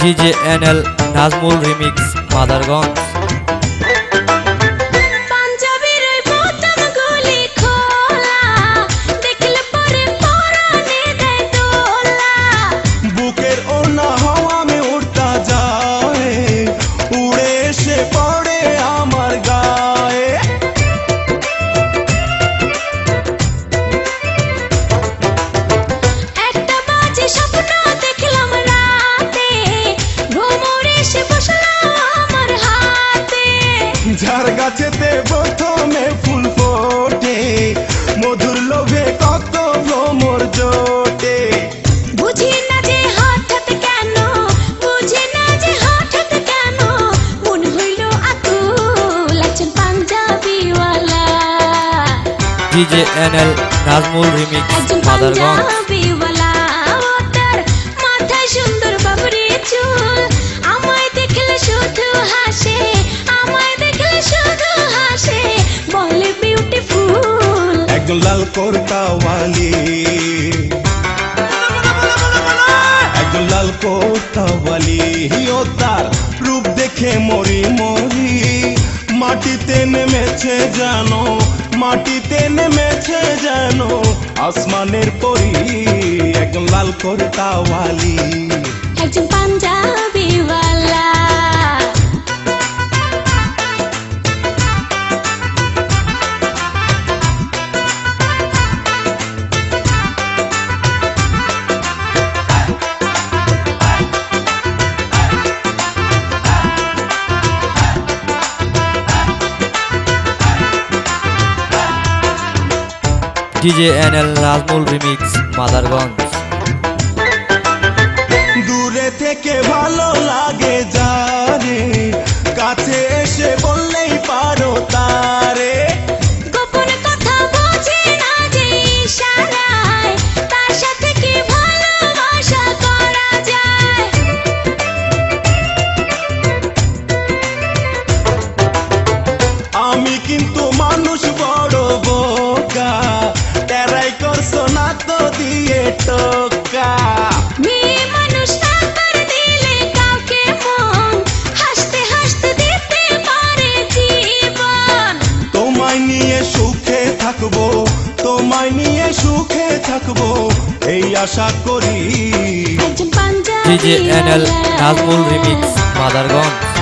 DJNL Nazmul remix Madarganj. যার গাছেতে প্রথমে ফুল ফোটে, মধুর লোভে কত ভ্রমর জোটে। বুঝি না যে হঠাৎ কেন, বুঝি না যে হঠাৎ কেন মন হইল আকুল একজন পাঞ্জাবিওয়ালা। DJNL নাজমুল রিমিক্স একজন মাদারগঞ্জ। পাঞ্জাবিওয়ালা, ও তার মাথায় সুন্দর বাবরি চুল, আমায় দেখলে শুধু হাসে, আমায় দেখলে শুধু হাসে, বলে বিউটিফুল। একজন লাল কোর্তাওয়ালি, একজন লাল কোর্তাওয়ালি, ও তার রূপ দেখে মরি মরি। মাটিতে নেমেছে জানো, মাটিতে নেমেছে জানো আসমানের পরি। একজন লাল কোর্তাওয়ালি, একজন পাঞ্জাবিওয়ালা। DJNL Nazmul remix Madarganj. দূরে থেকে ভালো লাগে যারে, কাছে এসে বললেই পারো তারে। গোপন কথা বোঝে না যে ইশারায়, তার সাথে কি ভালোবাসা করা যায়। আমি কিন্তু মানুষ বড় বোকা, তেরাই করছো না তো দিয়ে টোকা। মেয়ে মানুষ টাকার দিলে কাউকে মন, হাসতে হাসতে দিতে পারে জীবন। তোমায় নিয়ে সুখে থাকবো, তোমায় নিয়ে সুখে থাকবো এই আশা করি। একজন DJNL পাঞ্জাবিওয়ালা। নাজমুল রিমিক্স মাদারগঞ্জ।